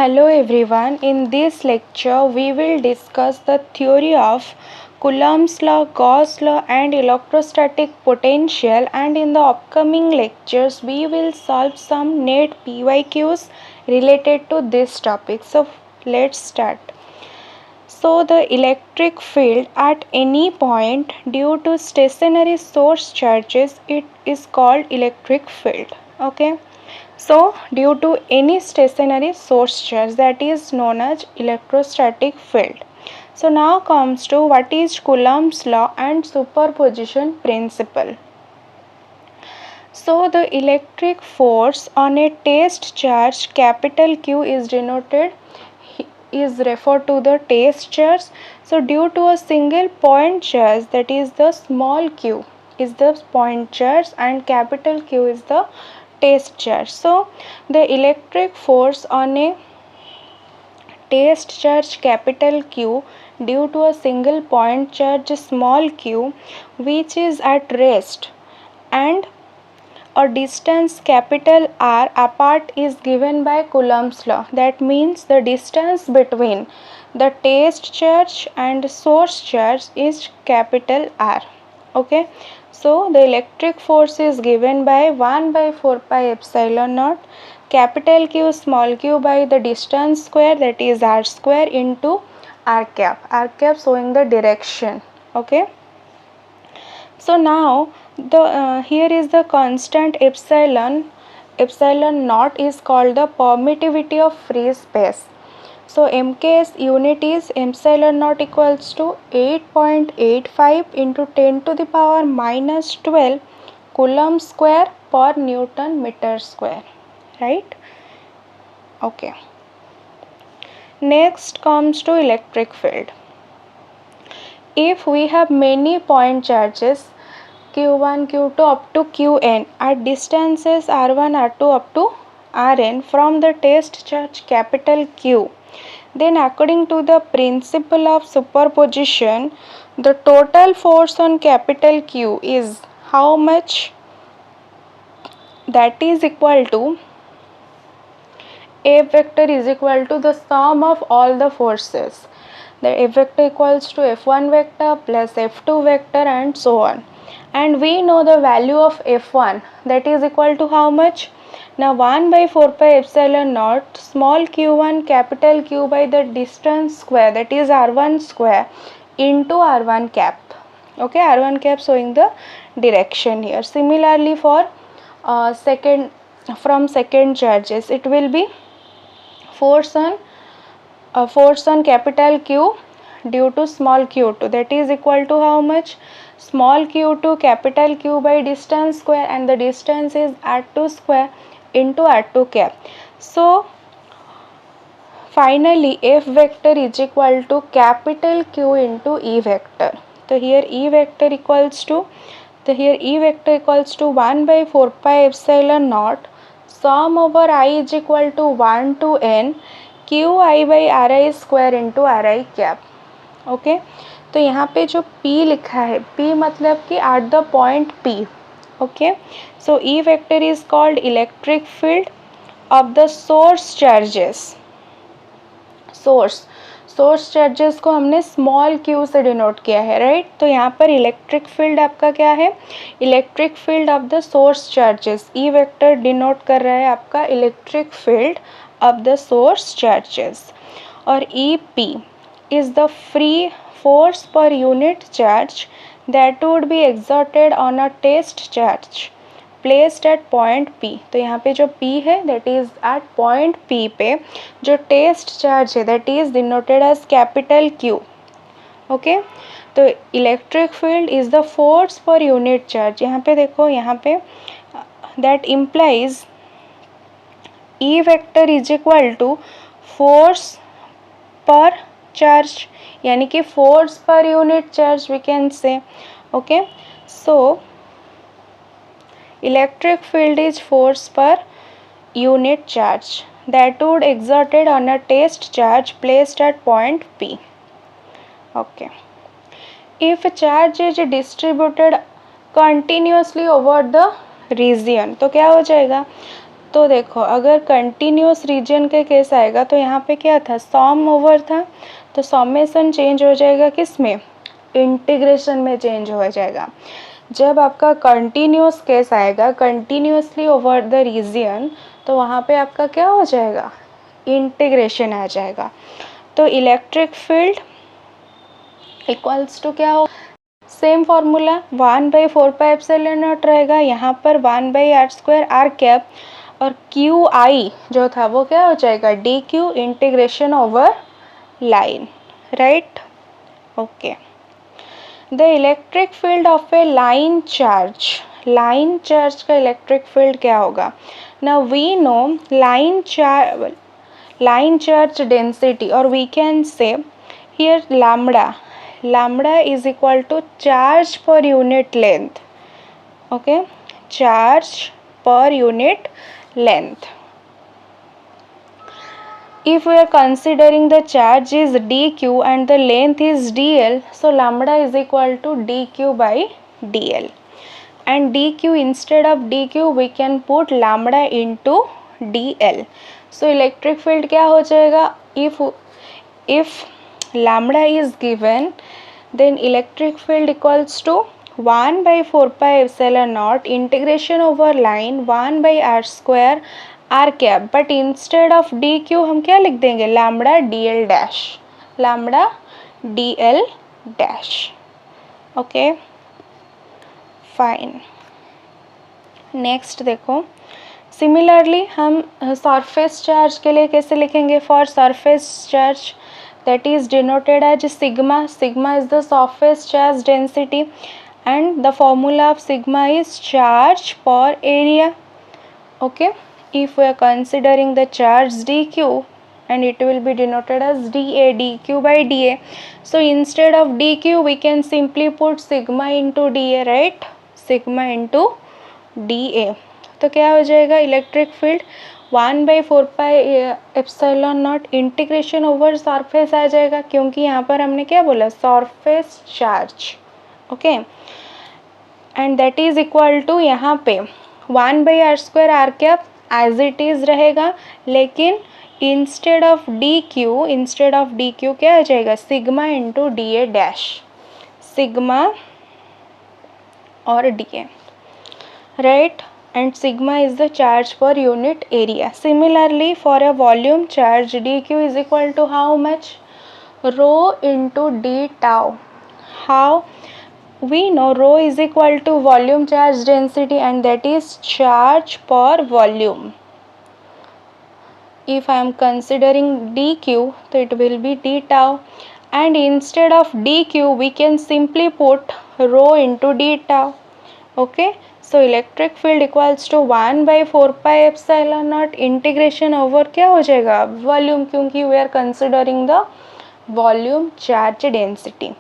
Hello everyone, in this lecture we will discuss the theory of Coulomb's law, Gauss law and electrostatic potential, and in the upcoming lectures we will solve some net pyqs related to this topic. So let's start. So the electric field at any point due to stationary source charges, it is called electric field. Okay. So due to any stationary source charge, that is known as electrostatic field. So now comes to what is Coulomb's law and superposition principle. So the electric force on a test charge capital Q is referred to the test charge. So due to a single point charge, that is the small q is the point charge and capital Q is the test charge. So the electric force on a test charge capital Q due to a single point charge small q, which is at rest, and a distance capital R apart is given by Coulomb's law. That means the distance between the test charge and source charge is capital R. Okay. So the electric force is given by 1 by 4 pi epsilon naught capital Q small q by the distance square, that is R square, into R cap showing the direction. Okay. So now the here is the constant epsilon naught is called the permittivity of free space. So MKS unit is epsilon naught equals to 8.85 into 10 to the power minus 12 Coulomb square per Newton meter square, right? Okay. Next comes to electric field. If we have many point charges Q1, Q2 up to Qn at distances R1, R2 up to Rn from the test charge capital Q, then according to the principle of superposition, the total force on capital Q is how much? That is equal to F vector is equal to the sum of all the forces. The F vector equals to F1 vector plus F2 vector and so on. And we know the value of F1, that is equal to how much? Now 1 by 4 pi epsilon naught small q1 capital Q by the distance square, that is R1 square, into R1 cap. Okay, R1 cap showing the direction here. Similarly for second charges, it will be force on capital Q due to small q2, that is equal to how much? Small q2 capital Q by distance square, and the distance is R2 square into R2 cap. So finally F vector is equal to capital Q into E vector. So here E vector equals to 1 by 4 pi epsilon naught sum over I is equal to 1 to n Qi by Ri square into Ri cap. Okay तो यहाँ पे जो P लिखा है, P मतलब कि at the point P. Okay so E vector is called electric field of the source charges. Source charges को हमने स्मॉल q से डिनोट किया है, राइट? तो यहाँ पर इलेक्ट्रिक फील्ड आपका क्या है? Electric field of the source charges. E vector denote कर रहा है आपका electric field of the source charges. और E P is the free force per unit charge that would be exerted on a test charge placed at point P. तो यहाँ पे जो P है that is at point P पे जो test charge है that is denoted as capital Q. Okay? तो electric field is the force per unit charge. यहाँ पे देखो, यहाँ पे that implies E vector is equal to force per charge, यानी कि force per unit charge we can say. Okay, so electric field is force per unit charge that would exerted on a test charge placed at point P. Okay, if charge is distributed continuously over the region, तो क्या हो जाएगा? तो देखो अगर continuous reason के case आएगा तो यहाँ पे क्या था, सम ओवर था, तो समेशन चेंज हो जाएगा किस में, इंटीग्रेशन में चेंज हो जाएगा। जब आपका कंटिन्यूस केस आएगा, कंटिन्यूसली ओवर द रीजन, तो वहाँ पे आपका क्या हो जाएगा, इंटीग्रेशन आ जाएगा। तो इलेक्ट्रिक फील्ड इक्वल्स टू क्या हो, सेम फॉर्मूला 1/4πε0 रहेगा, यहाँ पर 1/r²r कैप, और क्यू आई जो था वो क्या हो जाएगा, D Q integration over line, right. Okay, the electric field of a line charge का इलेक्ट्रिक फील्ड क्या होगा। Now we know line charge density, और we can say here lambda is equal to charge per unit length. Okay, charge per unit length. If we are considering the charge is dq and the length is dl, so lambda is equal to dq by dl, and dq instead of dq we can put lambda into dl. So electric field क्या हो जाएगा, if lambda is given, then electric field equals to 1/4πε0 integration over line 1/r² r cap, but instead of D Q हम क्या लिख देंगे, lambda D L dash. Okay fine. Next देखो, similarly हम surface charge के लिए कैसे लिखेंगे, for surface charge that is denoted as sigma. Sigma is the surface charge density and the formula of sigma is charge per area. Okay, if we are considering the charge dq, and it will be denoted as dq by da, so instead of dq we can simply put sigma into da, right, sigma into da. तो क्या हो जाएगा, electric field 1/4πε0 integration over surface आ जाएगा, क्योंकि यहाँ पर हमने क्या बोला, surface charge. Okay, and that is equal to यहाँ पे 1/r² r cap as it is रहेगा, लेकिन इंस्टेड ऑफ डी क्यू क्या आ जाएगा, sigma into D A dash, sigma और D A, right, and sigma is the charge per unit area. Similarly, for a volume charge, dq is equal to how much, rho into d tau. How we know rho is equal to volume charge density, and that is charge per volume. If I am considering dq, so it will be d tau, and instead of dq we can simply put rho into d tau. Okay, so electric field equals to 1/4πε0 integration over क्या हो जाएगा, volume, क्योंकि we are considering the volume charge density,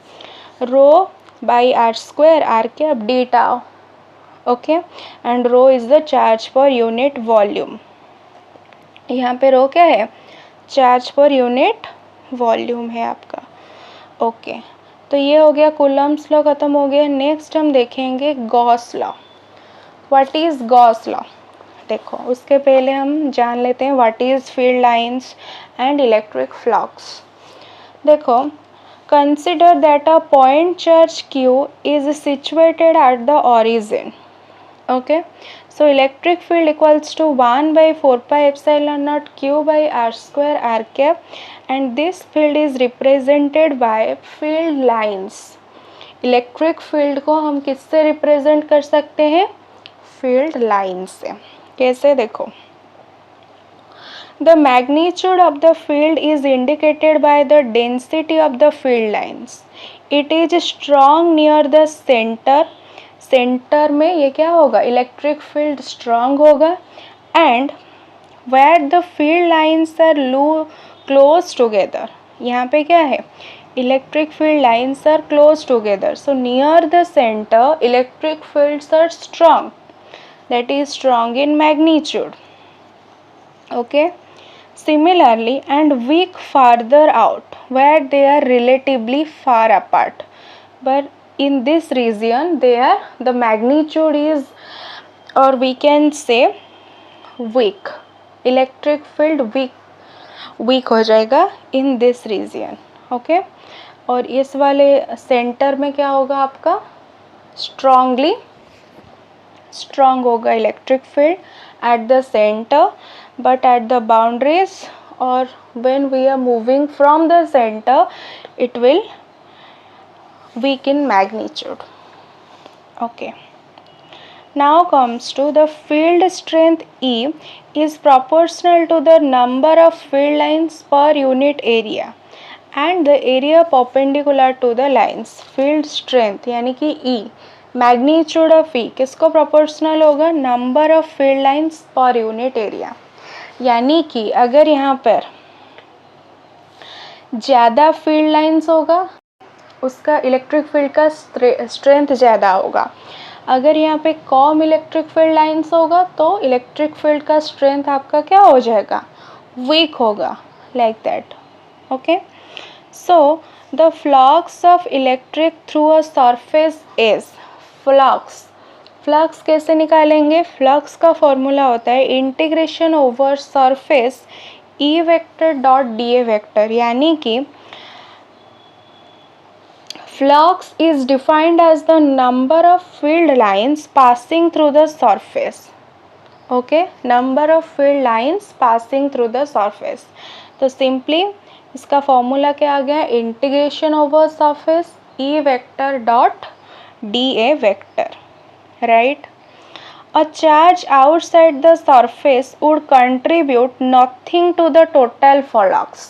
rho by r² r cap D tau. Okay, and rho is the charge per unit volume. यहाँ पे रो क्या है, charge per unit volume है आपका. ओके, तो ये हो गया कूलम्ब्स लॉ, खत्म हो गया. नेक्स्ट हम देखेंगे Gauss law. What is Gauss law, देखो उसके पहले हम जान लेते हैं what is field lines and electric flux. देखो, consider that a point charge q is situated at the origin. Okay, so electric field equals to 1/4πε0 q by r² r cap, and this field is represented by field lines. Electric field को हम किससे represent कर सकते हैं, field line से. कैसे, देखो, the magnitude of the field is indicated by the density of the field lines. It is strong near the center. Centre में ये क्या होगा, इलेक्ट्रिक फील्ड स्ट्रांग होगा. And where the field lines are close together, यहाँ पे क्या है, electric field lines are close together. So near the centre electric fields are strong, that is strong in magnitude. Okay, similarly and weak farther out where they are relatively far apart, but in this region there the magnitude is, or we can say weak, electric field weak हो जाएगा in this reason. Okay, और इस वाले centre में क्या होगा आपका, strong होगा electric field at the center, but at the boundaries or when we are moving from the center it will weaken magnitude. Okay, now comes to the field strength. E is proportional to the number of field lines per unit area and the area perpendicular to the lines. field strength यानी कि E, magnitude of ई किसको proportional होगा, number of field lines per unit area. यानी कि अगर यहाँ पर ज़्यादा फील्ड लाइंस होगा उसका इलेक्ट्रिक फील्ड का स्ट्रेंथ ज़्यादा होगा. अगर यहाँ पे कम इलेक्ट्रिक फील्ड लाइंस होगा तो इलेक्ट्रिक फील्ड का स्ट्रेंथ आपका क्या हो जाएगा, वीक होगा, like that. Okay, so the flux of electric through a surface is, flux कैसे निकालेंगे, फ्लक्स का फॉर्मूला होता है integration over surface E vector dot D A vector. यानी कि flux is defined as the number of field lines passing through the surface. Okay, number of field lines passing through the surface. तो simply इसका formula क्या आ गया, integration over surface E vector dot dA vector, right? A charge outside the surface would contribute nothing to the total flux.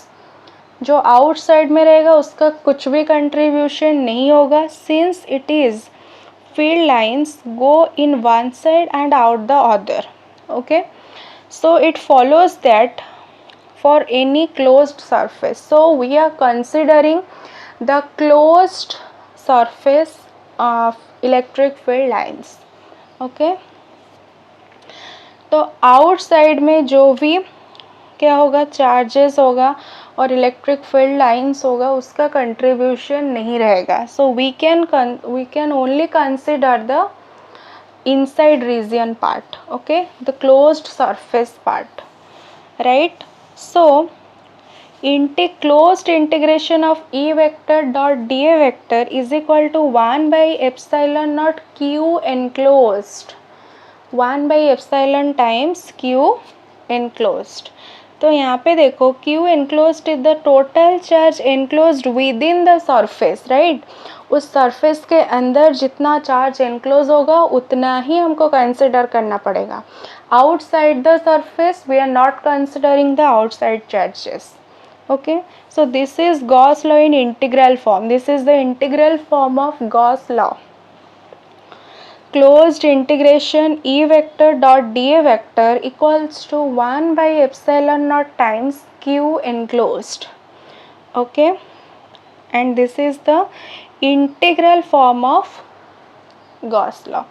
जो outside में रहेगा उसका कुछ भी कंट्रीब्यूशन नहीं होगा, since it is field lines go in one side and out the other. Okay, so it follows that for any closed surface, so we are considering the closed surface of electric field lines. Okay, तो outside में जो भी क्या होगा, charges होगा और electric field lines होगा उसका कंट्रीब्यूशन नहीं रहेगा. So we can only consider the inside region part. Okay, the closed surface part, right. So closed integration of E vector dot dA vector is equal to 1 by epsilon naught Q enclosed, 1 by epsilon times Q enclosed. तो यहाँ पे देखो Q enclosed is the total charge enclosed within the surface, right? उस surface के अंदर जितना charge enclosed होगा उतना ही हमको consider करना पड़ेगा. Outside the surface we are not considering the outside charges. Okay, so this is Gauss law in integral form. This is the integral form of Gauss law. Closed integration E vector dot dA vector equals to 1 by epsilon naught times Q enclosed. Okay, and this is the integral form of Gauss law.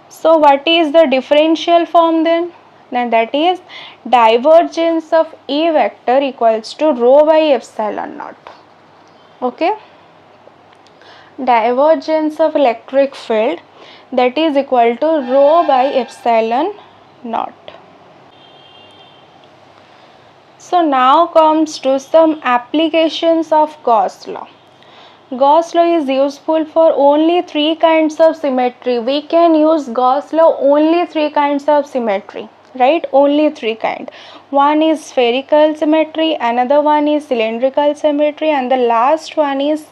So what is the differential form then? Then that is divergence of E vector equals to rho by epsilon naught. Okay, divergence of electric field, that is equal to rho by epsilon naught. So now comes to some applications of Gauss law. Gauss law is useful for only 3 kinds of symmetry. We can use Gauss law only 3 kinds of symmetry, right? Only 3 kind. One is spherical symmetry, another one is cylindrical symmetry, and the last one is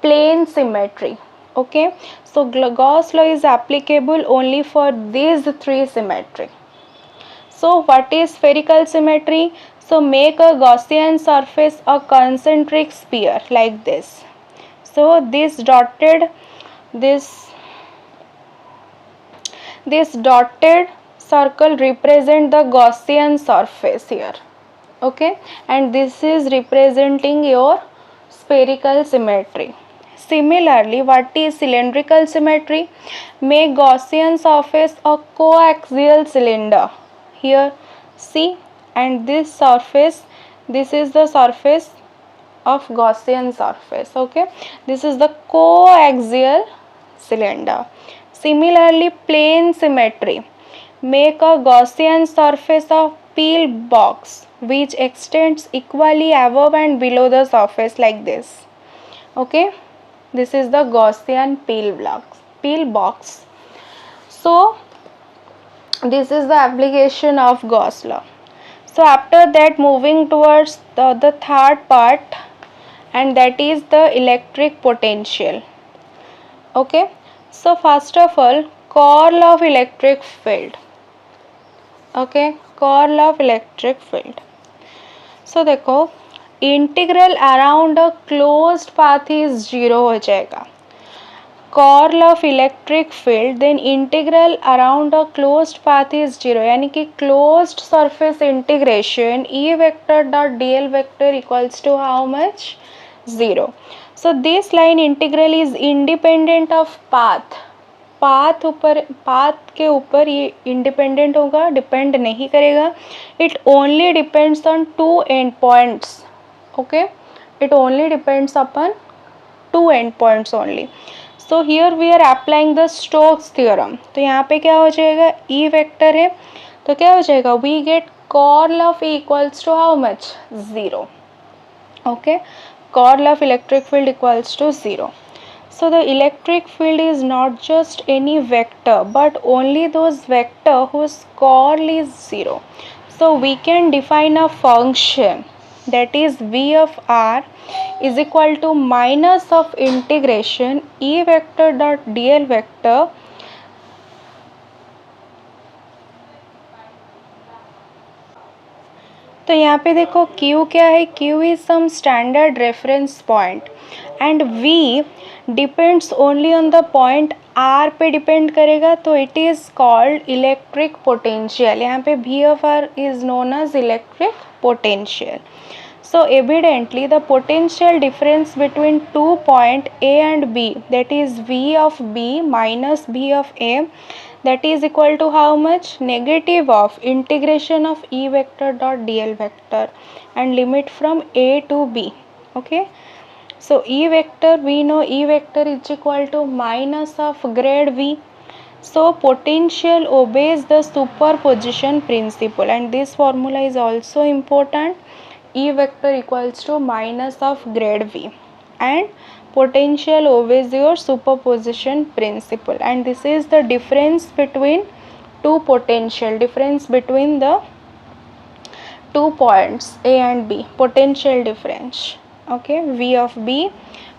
plane symmetry. Okay, so Gauss law is applicable only for these 3 symmetry. So what is spherical symmetry? So make a Gaussian surface a concentric sphere like this. So this dotted circle represent the Gaussian surface here. Okay, and this is representing your spherical symmetry. Similarly, what is cylindrical symmetry? Make Gaussian surface a coaxial cylinder. Here see, and this surface, this is the surface of Gaussian surface. Okay, this is the coaxial cylinder. Similarly, plane symmetry. make a Gaussian surface of peel box which extends equally above and below the surface like this. Okay, this is the Gaussian peel box. So this is the application of Gauss law. So after that, moving towards the third part, and that is the electric potential. Okay, so first of all, curl of electric field. Okay, curl of electric field. So देखो, integral around a closed path is 0 हो जाएगा. Curl of electric field then integral around a closed path is 0, यानी कि closed surface integration E vector dot D L vector equals to how much 0. So this line integral is independent of path. Path के ऊपर ये independent होगा, depend नहीं करेगा. It only depends on two end points. Okay, it only depends upon two end points only. So here we are applying the Stokes theorem. तो यहाँ पे क्या हो जाएगा, ई वेक्टर है तो क्या हो जाएगा, we get curl of E equals to how much 0. Okay, curl of electric field equals to 0. So the electric field is not just any vector but only those vector whose curl is 0. So we can define a function that is v of r is equal to minus of integration e vector dot dl vector तो यहाँ पे देखो Q क्या है, Q is some standard reference point and V depends only on the point R पे depend करेगा, तो it is called electric potential. यहाँ पे V of R is known as electric potential. So evidently the potential difference between 2 point A and B, that is V of B minus V of A, that is equal to how much, negative of integration of E vector dot dl vector and limit from A to B. Okay, so E vector, we know E vector is equal to minus of grade V. So potential obeys the superposition principle and this formula is also important. E vector equals to minus of grade V and potential obeys your superposition principle, and this is the difference between two potential, difference between the 2 points A and B, potential difference. Okay, V of B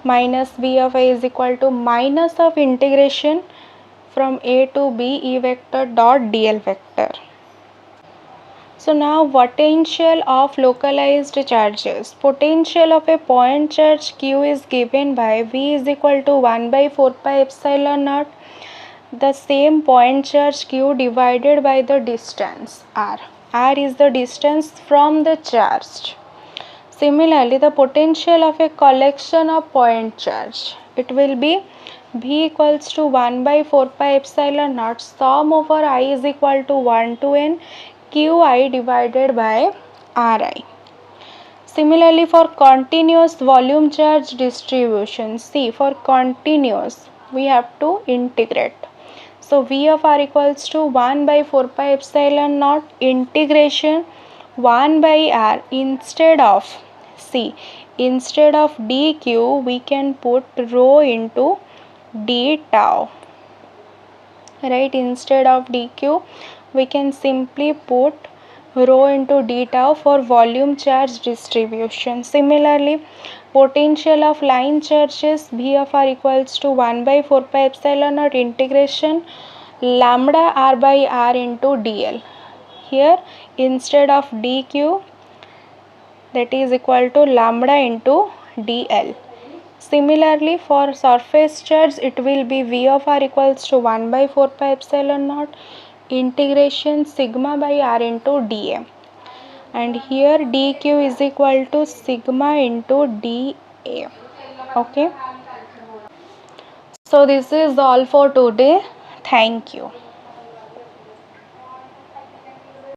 minus V of A is equal to minus of integration from A to B E vector dot dl vector. So now potential of localized charges. Potential of a point charge Q is given by V is equal to 1 by 4 pi epsilon naught, the same point charge Q divided by the distance R. R is the distance from the charge. Similarly, the potential of a collection of point charge, it will be V equals to 1 by 4 pi epsilon naught sum over I is equal to 1 to n Qi divided by Ri. Similarly, for continuous volume charge distribution, see, for continuous we have to integrate. So V of R equals to 1 by 4 pi epsilon naught integration 1 by R, instead of, see, instead of dq we can put rho into d tau, right? Instead of dq we can simply put rho into d tau for volume charge distribution. Similarly, potential of line charges V of R equals to 1 by 4 pi epsilon naught integration lambda r by r into dl. Here instead of dq, that is equal to lambda into dl. Similarly, for surface charge it will be V of R equals to 1 by 4 pi epsilon naught integration sigma by r into dA, and here dq is equal to sigma into dA. Okay, so this is all for today. Thank you.